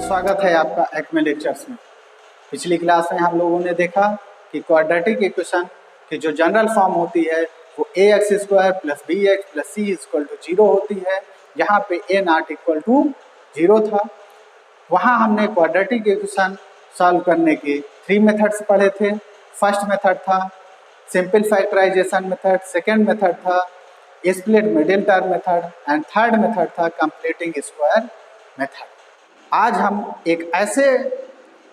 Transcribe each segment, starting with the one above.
स्वागत है आपका एक्मे लेक्चर्स में। पिछली क्लास में हम लोगों ने देखा कि क्वाड्रेटिक इक्वेशन की जो जनरल फॉर्म होती है वो ax² + bx + c = 0 होती है, जहाँ पे a ≠ 0 था। वहाँ हमने क्वाड्रेटिक इक्वेशन सॉल्व करने के 3 मेथड्स पढ़े थे। फर्स्ट मेथड था simple factorization method, second method था split middle term method and third method था कंप्लीटिंग स्क्वायर मेथड। आज हम एक ऐसे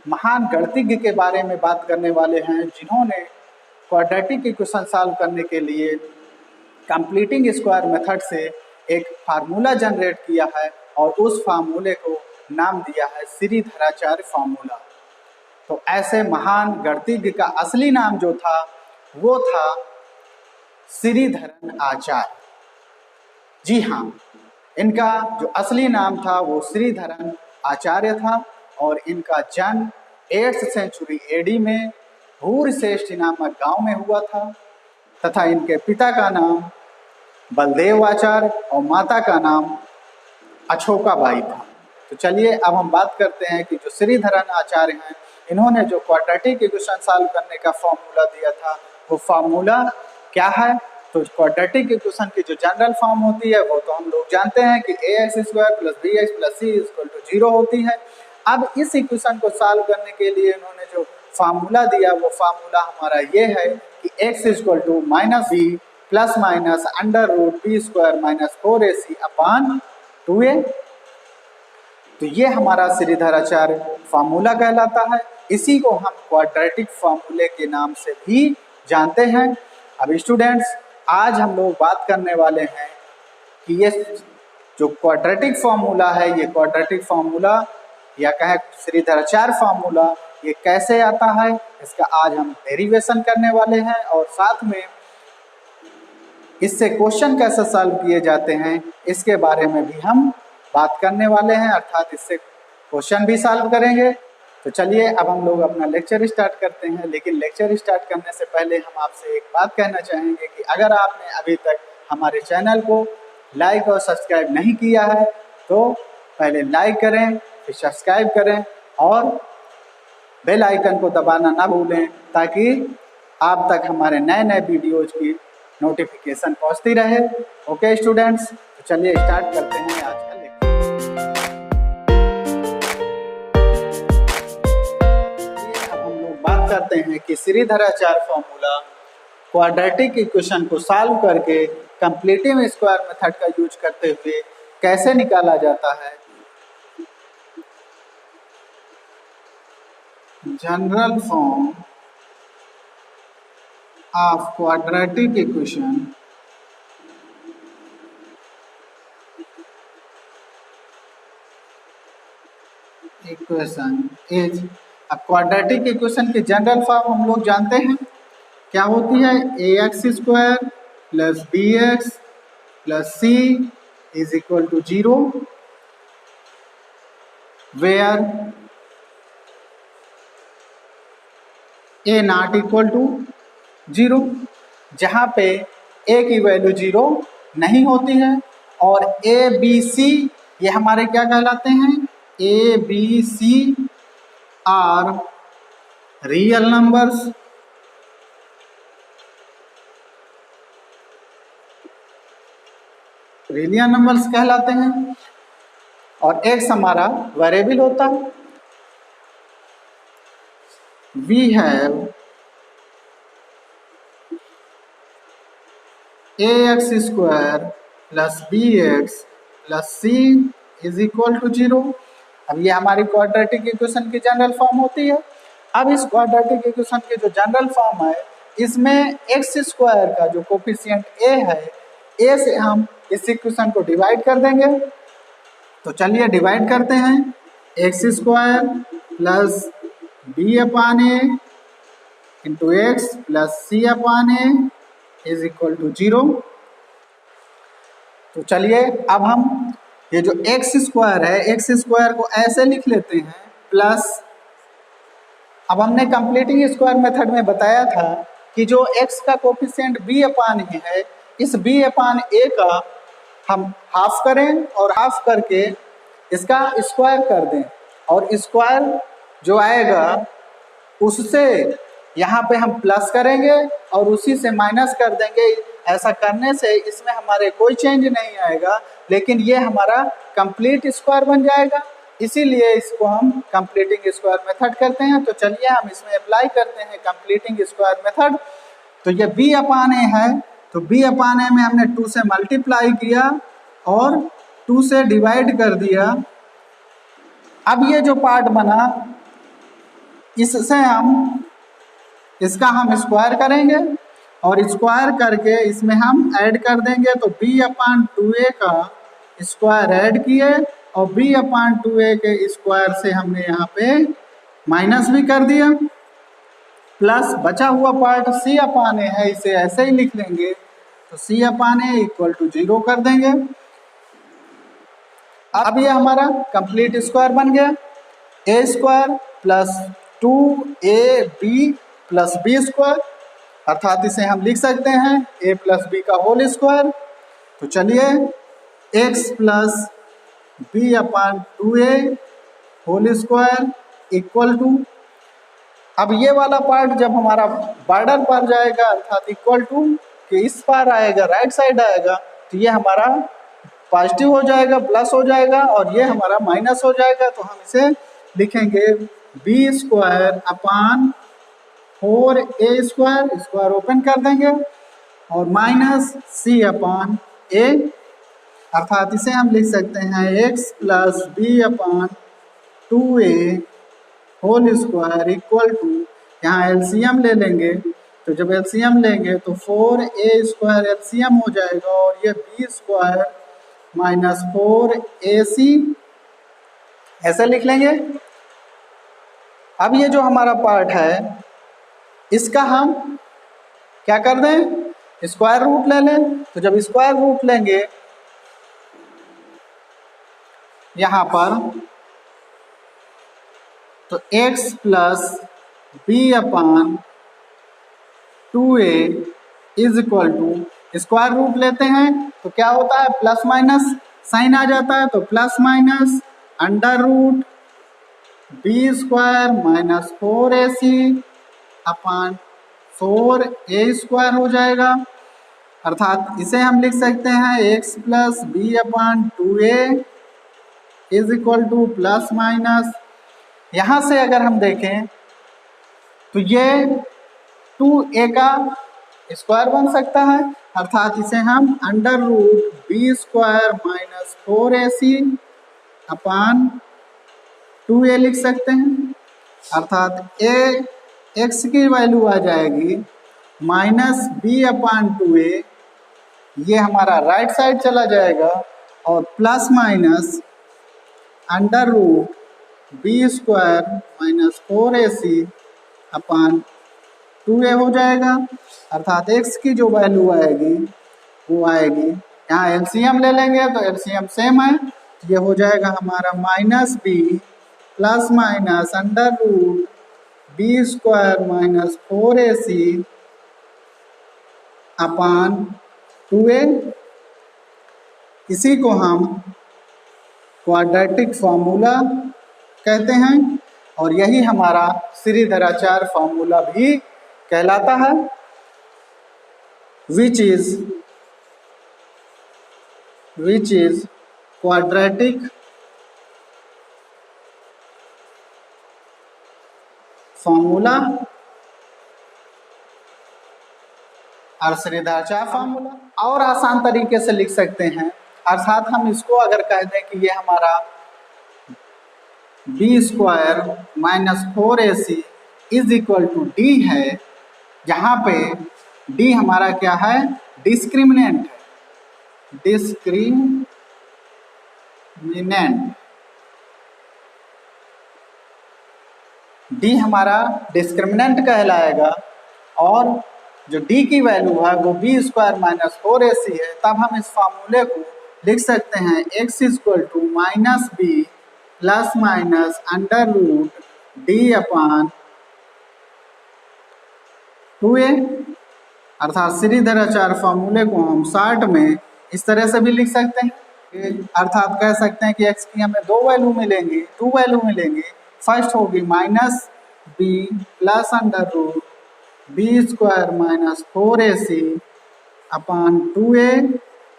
महान गणितज्ञ के बारे में बात करने वाले हैं जिन्होंने क्वाड्रेटिक इक्वेशन सॉल्व करने के लिए कंप्लीटिंग स्क्वायर मेथड से एक फार्मूला जनरेट किया है और उस फार्मूले को नाम दिया है श्रीधराचार्य फार्मूला। तो ऐसे महान गणितज्ञ का असली नाम जो था वो था श्रीधरन आचार्य। जी हाँ, इनका जो असली नाम था वो श्रीधरन आचार्य था और इनका जन्म 8th सेंचुरी एडी में भूरश्रेष्ठी नामक गांव में हुआ था तथा इनके पिता का नाम बलदेव आचार्य और माता का नाम अछोकाबाई था। तो चलिए अब हम बात करते हैं कि जो श्रीधरन आचार्य हैं इन्होंने जो क्वाड्रेटिक इक्वेशन सॉल्व करने का फॉर्मूला दिया था वो फार्मूला क्या है। तो क्वाड्रेटिक इक्वेशन की जो जनरल फॉर्म होती है वो तो हम लोग जानते हैं कि ax² + bx + c = 0 होती है। अब इस इक्वेशन को सॉल्व करने के लिए इन्होंने जो फार्मूला दिया वो फार्मूला हमारा ये है कि x = -b ± √b² - 4ac/2a। तो ये हमारा श्रीधराचार्य फार्मूला कहलाता है। इसी को हम क्वाड्रेटिक फार्मूले के नाम से भी जानते हैं। अब स्टूडेंट्स, आज हम लोग बात करने वाले हैं कि ये जो क्वाड्रेटिक फार्मूला है, ये क्वाड्रेटिक फार्मूला या कहें श्रीधराचार्य फार्मूला, ये कैसे आता है, इसका आज हम डेरिवेशन करने वाले हैं और साथ में इससे क्वेश्चन कैसे सॉल्व किए जाते हैं इसके बारे में भी हम बात करने वाले हैं, अर्थात इससे क्वेश्चन भी सॉल्व करेंगे। तो चलिए अब हम लोग अपना लेक्चर स्टार्ट करते हैं। लेकिन लेक्चर स्टार्ट करने से पहले हम आपसे एक बात कहना चाहेंगे कि अगर आपने अभी तक हमारे चैनल को लाइक और सब्सक्राइब नहीं किया है तो पहले लाइक करें, फिर सब्सक्राइब करें और बेल आइकन को दबाना ना भूलें ताकि आप तक हमारे नए नए वीडियोज की नोटिफिकेशन पहुंचती रहे। ओके स्टूडेंट्स, तो चलिए स्टार्ट करते हैं आज का लेक्चर। बात करते हैं कि श्रीधराचार्य फार्मूला क्वाड्रेटिक इक्वेशन को सॉल्व करके कंप्लीटिंग स्क्वायर मेथड का यूज करते हुए कैसे निकाला जाता है। General form of quadratic equation is. अब क्वाड्रेटिक इक्वेशन की जनरल फॉर्म हम लोग जानते हैं क्या होती है, ax² + bx + c = 0 where a ≠ 0, जहाँ पे a की वैल्यू 0 नहीं होती है और a b c ये हमारे क्या कहलाते हैं, a b c are real numbers. Real numbers कहलाते हैं और x हमारा वेरिएबल होता है। We have ax² + bx + c = 0। अब ये हमारी क्वाड्रेटिक इक्वेशन की जनरल फॉर्म होती है। अब इस क्वाड्रेटिक इक्वेशन की जो जनरल फॉर्म है इसमें x² का जो कोफिशिएंट a है, a से हम इस इक्वेशन को डिवाइड कर देंगे। तो चलिए डिवाइड करते हैं, x² + b/a × x + c/a = 0। तो चलिए अब हम ये जो x² है, x² को ऐसे लिख लेते हैं प्लस, अब हमने कंप्लीटिंग स्क्वायर मेथड में बताया था कि जो x का कोफिशिएंट b/a है, इस b/a का हम हाफ करें और हाफ करके इसका स्क्वायर कर दें। और स्क्वायर जो आएगा उससे यहाँ पे हम प्लस करेंगे और उसी से माइनस कर देंगे। ऐसा करने से इसमें हमारे कोई चेंज नहीं आएगा, लेकिन ये हमारा कंप्लीट स्क्वायर बन जाएगा, इसीलिए इसको हम कंप्लीटिंग स्क्वायर मेथड करते हैं। तो चलिए हम इसमें अप्लाई करते हैं कंप्लीटिंग स्क्वायर मेथड। तो ये b अपान ए है, तो b अपान ए में हमने 2 से मल्टीप्लाई किया और 2 से डिवाइड कर दिया। अब ये जो पार्ट बना इससे इसका हम स्क्वायर करेंगे और स्क्वायर करके इसमें हम ऐड कर देंगे। तो b अपान 2a का स्क्वायर ऐड किए और b अपान 2a के स्क्वायर से हमने यहाँ पे माइनस भी कर दिया, प्लस बचा हुआ पार्ट c अपान ए है, इसे ऐसे ही लिख लेंगे। तो c upon A equal to 0 कर देंगे। अब ये हमारा कंप्लीट स्क्वायर बन गया, a square plus 2ab plus b square, अर्थात इसे हम लिख सकते हैं a प्लस b का होल स्क्वायर। तो चलिए x plus b upon 2a whole square equal to, अब ये वाला पार्ट जब हमारा बॉर्डर पर जाएगा अर्थात इक्वल टू कि इस पार आएगा, राइट साइड आएगा, तो ये हमारा पॉजिटिव हो जाएगा, प्लस हो जाएगा और ये हमारा माइनस हो जाएगा। तो हम इसे लिखेंगे b square upon 4a square, square open कर देंगे और माइनस c अपान a, अर्थात इसे हम लिख सकते हैं x plus b upon 2a whole square equal to, यहाँ एलसीएम ले लेंगे। तो जब एलसीएम लेंगे तो 4a स्क्वायर एलसीएम हो जाएगा और ये b स्क्वायर माइनस 4ac ऐसे लिख लेंगे। अब ये जो हमारा पार्ट है इसका हम क्या कर दें, स्क्वायर रूट ले लें। तो जब स्क्वायर रूट लेंगे यहाँ पर तो x plus b upon 2a is equal to, square root लेते हैं तो क्या होता है, प्लस माइनस साइन आ जाता है, तो plus minus under root b square minus 4ac upon 4a square हो जाएगा। अर्थात इसे हम लिख सकते हैं x plus b upon 2a is equal to plus minus, यहाँ से अगर हम देखें तो ये 2a का स्क्वायर बन सकता है, अर्थात इसे हम under root b square minus 4ac upon 2a लिख सकते हैं। अर्थात x की वैल्यू आ जाएगी माइनस b अपान 2a, ये हमारा राइट साइड चला जाएगा और plus minus under root b square minus 4ac upon 2a हो जाएगा। अर्थात x की जो वैल्यू आएगी वो आएगी, यहाँ एलसीएम ले लेंगे तो एलसीएम सेम है, ये हो जाएगा हमारा minus b plus minus under root b square minus 4ac upon 2a। इसी को हम क्वाड्रेटिक फार्मूला कहते हैं और यही हमारा श्रीधराचार्य फार्मूला भी कहलाता है, विच इज क्वाड्रेटिक फार्मूला और श्रीधराचार्य फार्मूला। और आसान तरीके से लिख सकते हैं, अर्थात हम इसको अगर कह दें कि ये हमारा b square minus 4ac is equal to d है, जहाँ पे d हमारा क्या है, डिस्क्रिमिनेंट है, डिस्क्रिमिनेंट। d हमारा डिस्क्रिमिनेंट कहलाएगा और जो d की वैल्यू है वो b स्क्वायर माइनस 4ac है। तब हम इस फार्मूले को लिख सकते हैं x equal to minus b plus minus under root d upon 2a। अर्थात श्रीधराचार्य फार्मूले को हम शॉर्ट में इस तरह से भी लिख सकते हैं, अर्थात कह सकते हैं कि x की हमें टू वैल्यू मिलेंगी। फर्स्ट होगी minus B plus under root B square minus 4ac upon 2a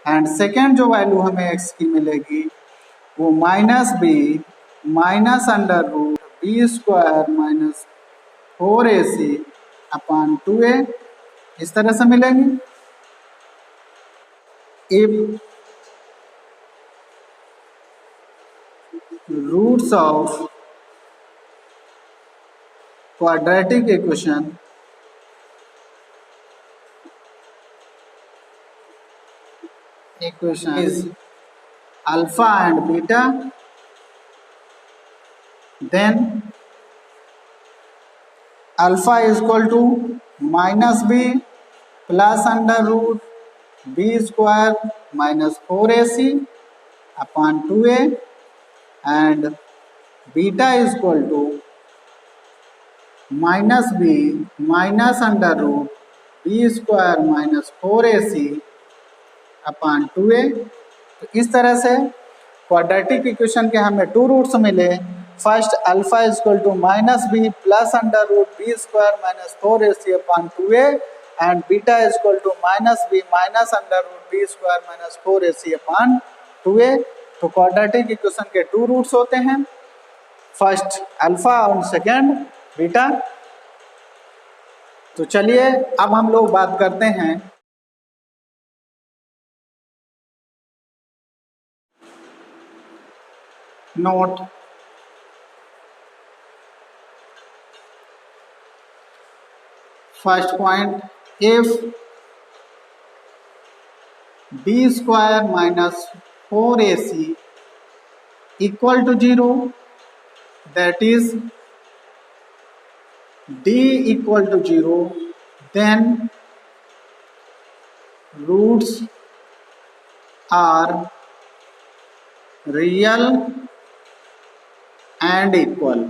and second जो वैल्यू हमें x की मिलेगी वो minus B minus under root B square minus 4ac upon 2a इस तरह से मिलेंगी। If roots of quadratic equation is alpha and beta, then alpha is equal to minus b plus under root b square minus 4ac upon 2a and beta is equal to minus b minus under root b square minus 4ac upon 2a। तो इस तरह से quadratic equation के हमें two roots मिले। First alpha is equal to minus B plus under root B square minus 4ac upon 2a and beta is equal to minus B minus under root B square minus 4ac upon 2a। तो quadratic equation के two roots होते हैं, first alpha और second beta. तो चलिए अब हम लोग बात करते हैं note first point, if B square minus 4ac equal to 0 that is d equal to 0, then roots are real and equal।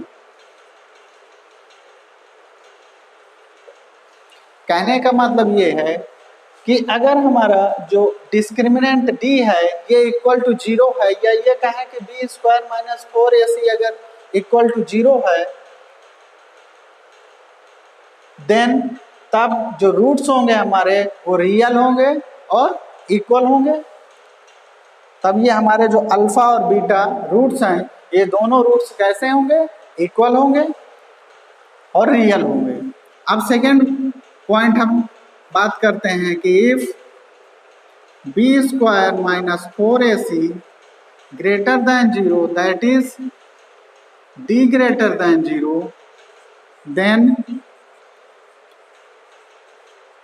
कहने का मतलब ये है कि अगर हमारा जो डिस्क्रिमिनेंट d है ये इक्वल टू 0 है, या ये कहें कि b स्क्वायर माइनस 4ac अगर इक्वल टू 0 है, देन तब जो रूट्स होंगे हमारे वो रियल होंगे और इक्वल होंगे। तब ये हमारे जो अल्फा और बीटा रूट्स हैं ये दोनों रूट्स कैसे होंगे, इक्वल होंगे और रियल होंगे। अब सेकेंड पॉइंट हम बात करते हैं कि if B square minus 4ac greater than 0 that is d greater than 0, then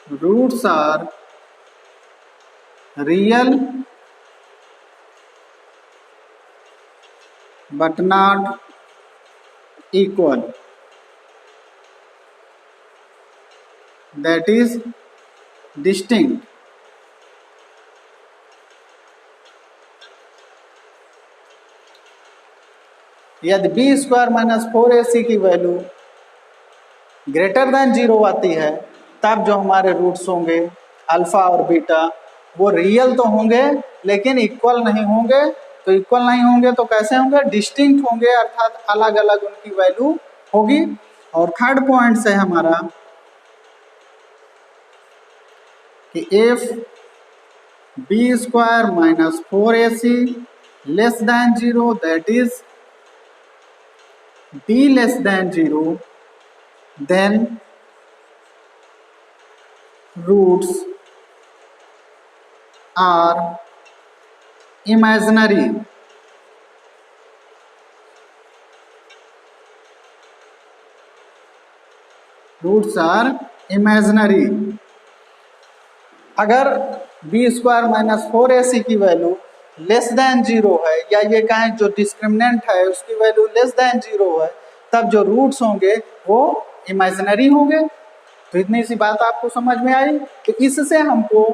roots are real but not equal, that is distinct। यदि बी स्क्वायर माइनस 4ac की वैल्यू ग्रेटर दैन 0 आती है तब जो हमारे रूट्स होंगे अल्फा और beta वो रियल तो होंगे लेकिन इक्वल नहीं होंगे। तो इक्वल नहीं होंगे तो कैसे होंगे, डिस्टिंक्ट होंगे, अर्थात अलग अलग उनकी वैल्यू होगी। और थर्ड पॉइंट से हमारा कि if B square minus 4ac less than 0 that is d less than 0, then roots are imaginary। Roots are imaginary. अगर बी स्क्वायर माइनस 4ac की वैल्यू लेस दैन 0 है, या ये कहें जो डिस्क्रिमिनेंट है उसकी वैल्यू लेस दैन 0 है, तब जो रूट्स होंगे वो इमेजिनरी होंगे। तो इतनी सी बात आपको समझ में आई। तो इससे हमको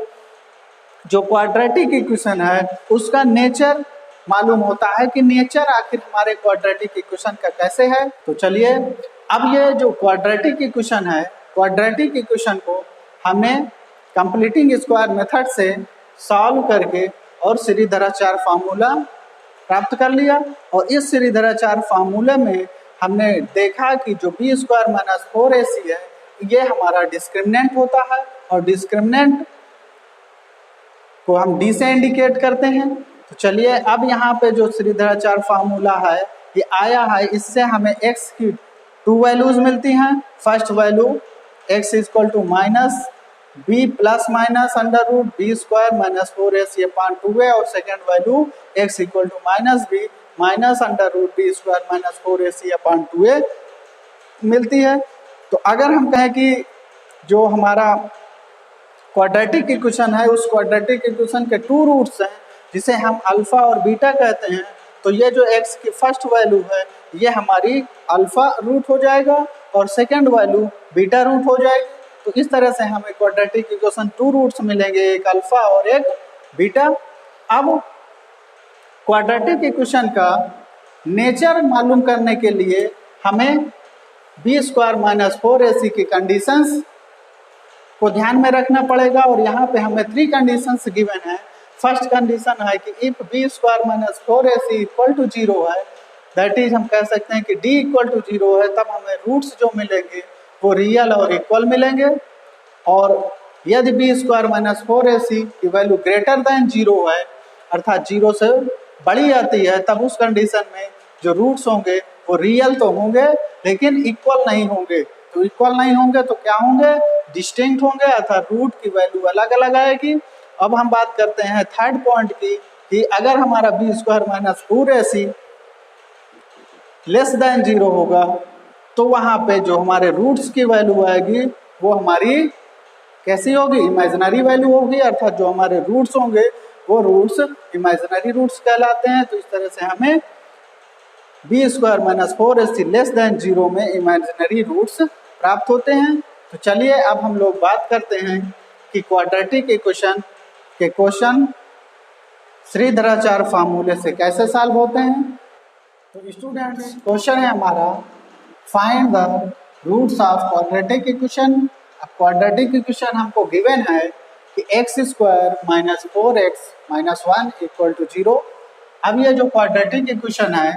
जो क्वाड्रेटिक इक्वेशन है उसका नेचर मालूम होता है कि नेचर आखिर हमारे क्वाड्रेटिक इक्वेशन का कैसे है। तो चलिए अब ये जो क्वाड्रेटिक इक्वेशन है, क्वाड्रेटिक इक्वेशन को हमने कंप्लीटिंग स्क्वायर मेथड से सॉल्व करके और श्रीधराचार्य फार्मूला प्राप्त कर लिया। और इस श्रीधराचार्य फार्मूले में हमने देखा कि जो बी स्क्वायर माइनस 4ac है ये हमारा डिस्क्रिमिनेंट होता है, और डिस्क्रिमिनेंट को हम डी से इंडिकेट करते हैं। तो चलिए अब यहाँ पे जो श्रीधराचार्य फार्मूला है ये आया है, इससे हमें x की 2 वैल्यूज मिलती हैं। First value x equal to minus B plus minus under root B square minus 4ac upon 2a, और second value x equal to minus B minus under root B square minus 4ac upon 2a मिलती है। तो अगर हम कहें कि जो हमारा क्वाड्रेटिक इक्वेशन है उस क्वाड्रेटिक इक्वेशन के 2 रूट्स हैं जिसे हम अल्फा और बीटा कहते हैं, तो ये जो x की फर्स्ट वैल्यू है ये हमारी अल्फा रूट हो जाएगा और सेकंड वैल्यू बीटा रूट हो जाएगी। तो इस तरह से हमें क्वाड्रेटिक इक्वेशन 2 रूट्स मिलेंगे, एक अल्फा और एक बीटा। अब क्वाड्रेटिक इक्वेशन का नेचर मालूम करने के लिए हमें बी स्क्वायर माइनस 4ac की कंडीशंस को ध्यान में रखना पड़ेगा, और यहाँ पे हमें 3 कंडीशंस गिवन है। फर्स्ट कंडीशन है कि if B square minus 4ac equal to 0 है, दैट इज हम कह सकते हैं कि d इक्वल टू 0 है, तब हमें रूट्स जो मिलेंगे वो रियल और इक्वल मिलेंगे। और यदि बी स्क्वायर माइनस 4ac की वैल्यू ग्रेटर देन 0 है, अर्थात 0 से बड़ी आती है, तब उस कंडीशन में जो रूट्स होंगे वो रियल तो होंगे लेकिन इक्वल नहीं होंगे। तो इक्वल नहीं होंगे तो क्या होंगे, डिस्टिंक्ट होंगे, अर्थात रूट की वैल्यू अलग अलग आएगी। अब हम बात करते हैं थर्ड पॉइंट की कि अगर हमारा B square minus 4ac less than 0 होगा तो वहाँ पे जो हमारे रूट्स की वैल्यू आएगी वो हमारी कैसी होगी, इमेजिनरी वैल्यू होगी, अर्थात जो हमारे रूट्स होंगे वो रूट्स इमेजिनरी रूट्स कहलाते हैं। तो इस तरह से हमें B square minus 4ac less than 0 में इमेजिनरी रूट्स प्राप्त होते हैं। तो चलिए अब हम लोग बात करते हैं कि क्वाड्रेटिक इक्वेशन के क्वेश्चन श्रीधराचार्य फार्मूले से कैसे सॉल्व होते हैं। तो स्टूडेंट्स क्वेश्चन है हमारा find the roots of quadratic equation. अब क्वाड्रेटिक इक्वेशन हमको गिवन है कि x square minus 4x minus 1 equal to 0। अब ये जो क्वाड्रेटिक इक्वेशन है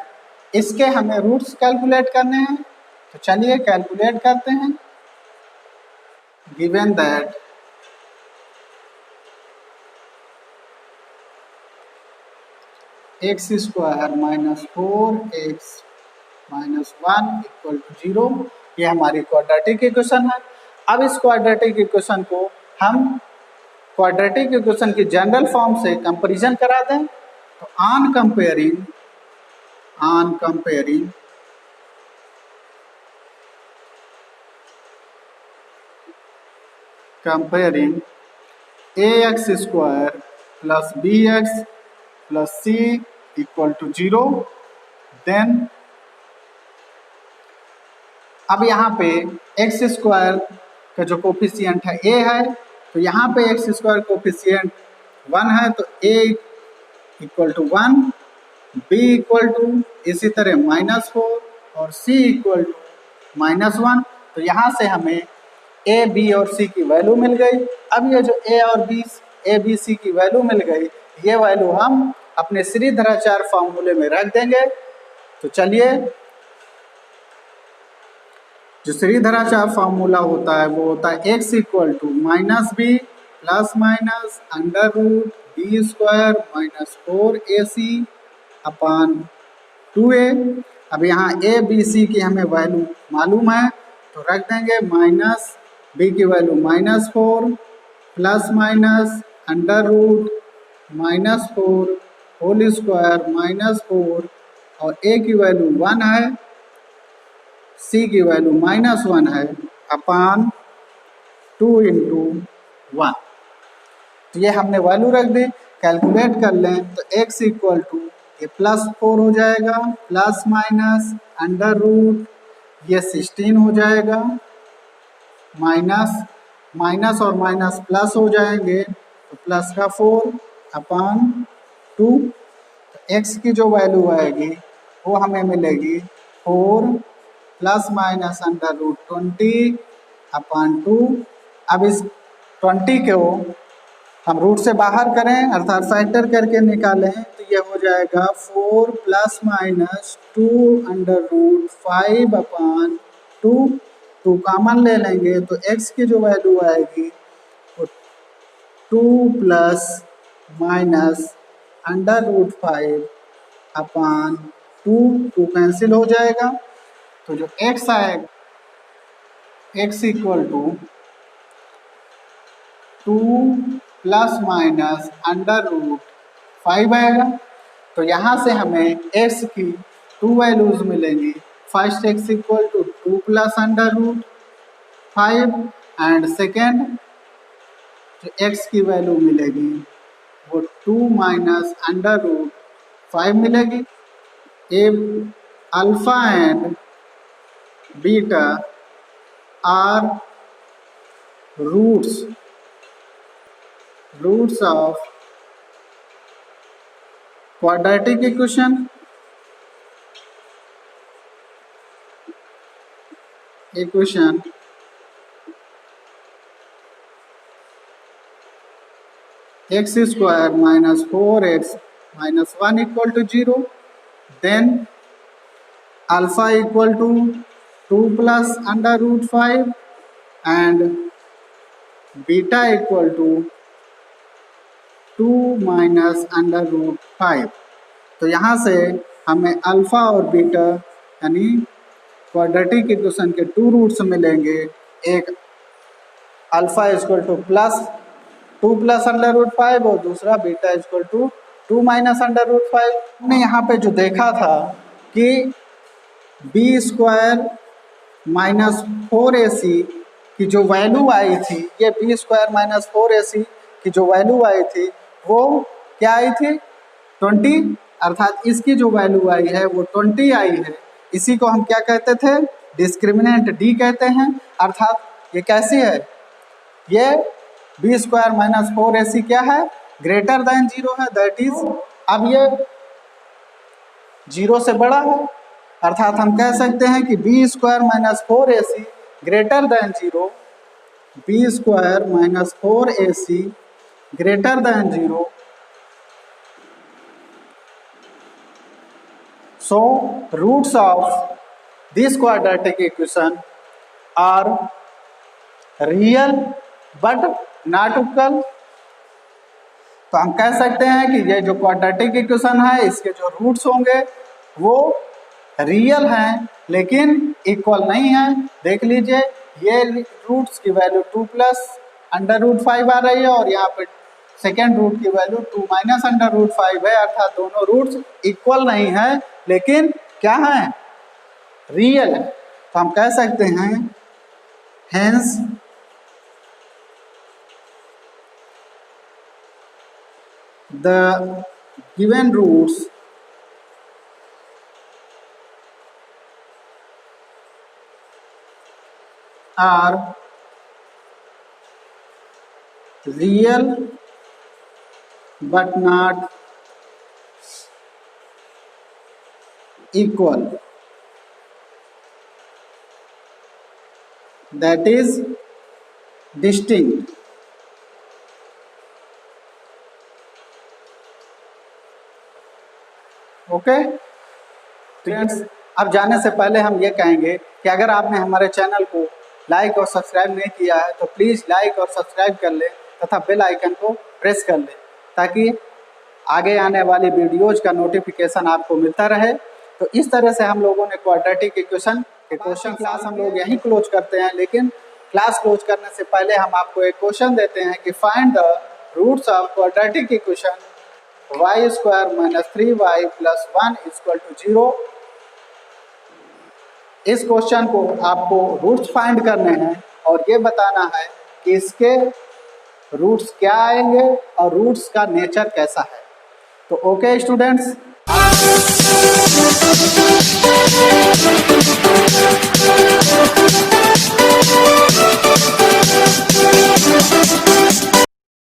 इसके हमें रूट्स कैलकुलेट करने हैं। तो चलिए कैलकुलेट करते हैं। Given that x square minus 4x minus 1 equal to 0, ये हमारी क्वाड्रेटिक इक्वेशन है। अब इस क्वाड्रेटिक इक्वेशन को हम क्वाड्रेटिक इक्वेशन की जनरल फॉर्म से कंपैरिजन करा दें। तो on comparing ax square plus bx plus c equal to 0, then अब यहाँ पे एक्स स्क्वायर का जो कोफिशिएंट है a है, तो यहाँ पे एक्स स्क्वायर कोफिशिएंट 1 है, तो a equal to 1, b equal to इसी तरह -4 और c इक्वल टू -1। तो यहाँ से हमें a, b और c की वैल्यू मिल गई। अब ये जो a और b c की वैल्यू मिल गई, ये वैल्यू हम अपने श्रीधराचार्य फार्मूले में रख देंगे। तो चलिए जो श्रीधराचार्य फार्मूला होता है वो होता है x equal to minus B plus minus under root B square minus 4ac upon 2a। अब यहाँ a b c की हमें वैल्यू मालूम है तो रख देंगे, माइनस b की value -4 plus minus under root -4 whole square -4, और a की वैल्यू 1 है, c की वैल्यू -1 है, अपॉन 2 इंटू 1। तो ये हमने वैल्यू रख दी। कैलकुलेट कर लें तो x इक्वल टू ये +4 हो जाएगा, प्लस माइनस अंडर रूट ये 16 हो जाएगा, माइनस और माइनस प्लस हो जाएंगे तो प्लस का 4 अपॉन 2। x की जो वैल्यू आएगी वो हमें मिलेगी 4 plus minus under root 20 upon 2। अब इस 20 को हम रूट से बाहर करें अर्थात फैक्टर करके निकालें तो ये हो जाएगा 4 plus minus 2 under root 5 upon 2। 2 common ले लेंगे तो x की जो वैल्यू आएगी वो 2 plus minus under root 5 upon 2। 2 cancel हो जाएगा तो जो x आएगा x equal to 2 plus minus under root 5 आएगा। तो यहाँ से हमें x की 2 वैल्यूज मिलेंगी। First x equal to 2 plus under root 5 and second जो x की वैल्यू मिलेगी वो 2 माइनस अंडर रूट 5 मिलेगी। If alpha and beta are roots of quadratic equation x square minus 4x minus 1 equal to 0, then alpha equal to 2 plus under root 5 and beta equal to 2 minus under root 5। तो यहाँ से हमें alpha और beta यानी quadratic equation के 2 roots मिलेंगे। एक alpha equal to plus 2 plus under root 5 और दूसरा beta equal to 2 minus under root 5। हमने यहाँ पे जो देखा था कि बी स्क्वायर माइनस 4ac की जो वैल्यू आई थी, ये बी स्क्वायर माइनस 4ac की जो वैल्यू आई थी वो क्या आई थी 20, अर्थात इसकी जो वैल्यू आई है वो 20 आई है। इसी को हम क्या कहते थे, डिस्क्रिमिनेंट डी कहते हैं। अर्थात ये कैसी है, ये बी स्क्वायर माइनस 4ac क्या है, ग्रेटर देन 0 है, दैट इज अब ये 0 से बड़ा है। अर्थात हम कह सकते हैं कि B square minus 4ac greater than 0, B square minus 4ac greater than 0. So roots of this quadratic equation are real but not equal। तो हम कह सकते हैं कि ये जो क्वाड्रेटिक इक्वेशन है इसके जो रूट्स होंगे वो रियल हैं लेकिन इक्वल नहीं है। देख लीजिए ये रूट्स की वैल्यू 2 प्लस अंडर रूट 5 आ रही है और यहाँ पे सेकेंड रूट की वैल्यू 2 माइनस अंडर रूट 5 है। अर्थात दोनों रूट्स इक्वल नहीं है लेकिन क्या है, रियल है। तो हम कह सकते हैं hence the given roots are real but not equal, that is distinct। Okay friends, अब जाने से पहले हम ये कहेंगे कि अगर आपने हमारे चैनल को लाइक और सब्सक्राइब नहीं किया है तो प्लीज़ लाइक और सब्सक्राइब कर लें तथा बेल आइकन को प्रेस कर लें ताकि आगे आने वाली वीडियोज का नोटिफिकेशन आपको मिलता रहे। तो इस तरह से हम लोगों ने क्वाड्रेटिक इक्वेशन के क्वेश्चन क्लास हम लोग यहीं क्लोज करते हैं। लेकिन क्लास क्लोज करने से पहले हम आपको एक क्वेश्चन देते हैं कि find the roots of quadratic equation y square minus 3y plus 1 equal to 0। इस क्वेश्चन को आपको रूट्स फाइंड करने हैं और ये बताना है कि इसके रूट्स क्या आएंगे और रूट्स का नेचर कैसा है। तो ओके स्टूडेंट्स,